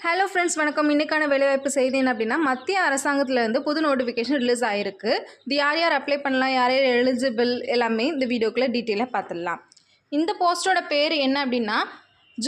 Hello friends, வணக்கம். இன்றைக்கான வேலைவாய்ப்பு செய்தி என்ன அப்படின்னா, மத்திய அரசாங்கத்திலேருந்து புது நோட்டிஃபிகேஷன் ரிலீஸ் ஆகிருக்கு. இது யார் யார் அப்ளை பண்ணலாம், யார் யார் எலிஜிபிள் எல்லாமே இந்த வீடியோக்குள்ளே டீட்டெயிலாக பார்த்துடலாம். இந்த போஸ்ட்டோட பேர் என்ன அப்படின்னா,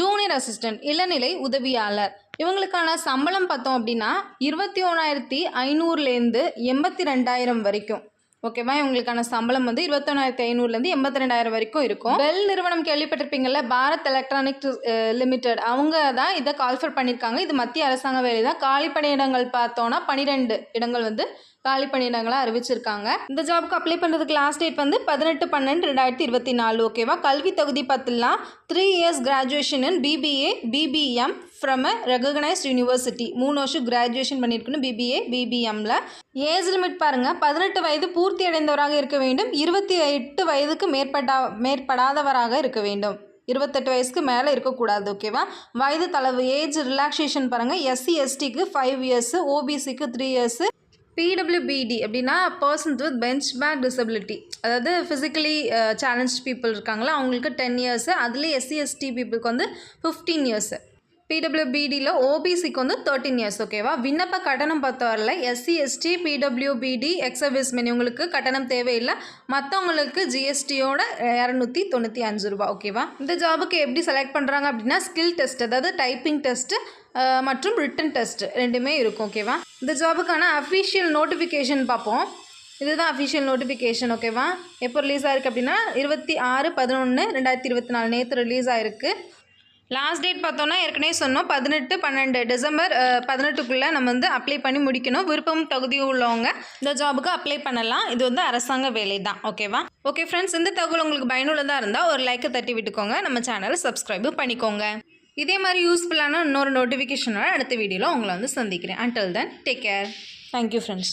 ஜூனியர் அசிஸ்டன்ட் இளநிலை உதவியாளர். இவங்களுக்கான சம்பளம் பார்த்தோம் அப்படின்னா 21,500லேருந்து 82,000 வரைக்கும். ஓகேவா? இவங்களுக்கான சம்பளம் வந்து 21,500லேருந்து 82,000 வரைக்கும் இருக்கும். பெல் நிறுவனம் கேள்விப்பட்டிருப்பீங்கள்ல, பாரத் எலக்ட்ரானிக்ஸ் லிமிடெட், அவங்க தான் இதை கால்ஃபர் பண்ணியிருக்காங்க. இது மத்திய அரசாங்க வேலை தான். காலி பணியிடங்கள் பார்த்தோன்னா 12 இடங்கள் வந்து காலி பணியிடங்களாக அறிவிச்சிருக்காங்க. இந்த ஜாபுக்கு அப்ளை பண்ணுறதுக்கு லாஸ்ட் டேட் வந்து 18/12/2024. ஓகேவா? கல்வி தகுதி பார்த்துலாம் 3 years graduation in BBA BBM from a recognised university. 3 வருஷம் கிராஜுவேஷன் பண்ணியிருக்கணும் BBA BBMல. ஏஜ் லிமிட் பாருங்கள், 18 வயது பூர்த்தி அடைந்தவராக இருக்க வேண்டும். 28 வயதுக்கு மேற்படாதவராக இருக்க வேண்டும். 28 வயசுக்கு மேலே இருக்கக்கூடாது. ஓகேவா? வயது தளவு ஏஜ் ரிலாக்ஸேஷன் பாருங்கள். SC STக்கு 5 years, OBCக்கு 3 years. PWBD அப்படின்னா persons with benchmark disability, அதாவது ஃபிசிக்கலி சேலஞ்ச் பீப்புள் இருக்காங்களா, அவங்களுக்கு 10 years. அதுலேயே SC ST பீப்புளுக்கு வந்து 15 years. PWBDயில் OBCக்கு வந்து 13 years. ஓகேவா? விண்ணப்ப கட்டணம் பார்த்தவரில் SC ST PWBD எக்ஸர்விஸ்மென் இவங்களுக்கு கட்டணம் தேவையில்லை. மற்றவங்களுக்கு GSTயோட 295 ரூபா. ஓகேவா? இந்த ஜாபுக்கு எப்படி செலக்ட் பண்ணுறாங்க அப்படின்னா, ஸ்கில் டெஸ்ட், அதாவது டைப்பிங் டெஸ்ட்டு மற்றும் ரிட்டன் டெஸ்ட் ரெண்டுமே இருக்கும். ஓகேவா? இந்த ஜாபுக்கான அஃபிஷியல் நோட்டிஃபிகேஷன் பார்ப்போம். இதுதான் அஃபிஷியல் நோட்டிஃபிகேஷன். ஓகேவா? எப்போ ரிலீஸ் ஆகிருக்கு அப்படின்னா 26/11/2024 நேற்று ரிலீஸ் ஆகிருக்கு. லாஸ்ட் டேட் பார்த்தோன்னா ஏற்கனவே சொன்னோம், 18/12 டிசம்பர் 18க்குள்ளே நம்ம வந்து அப்ளை பண்ணி முடிக்கணும். விருப்பம் தகுதி உள்ளவங்க இந்த ஜாபுக்கு அப்ளை பண்ணலாம். இது வந்து அரசாங்க வேலை தான். ஓகேவா? ஓகே ஃப்ரெண்ட்ஸ், இந்த தகவல் உங்களுக்கு பயனுள்ளதாக இருந்தால் ஒரு லைக்கை தட்டி விட்டுக்கோங்க. நம்ம சேனலை சப்ஸ்கிரைபும் பண்ணிக்கோங்க. இதே மாதிரி யூஸ்ஃபுல்லான இன்னொரு நோட்டிஃபிகேஷனோட அடுத்த வீடியோவில் உங்களை வந்து சந்திக்கிறேன். Until then take care. Thank you friends.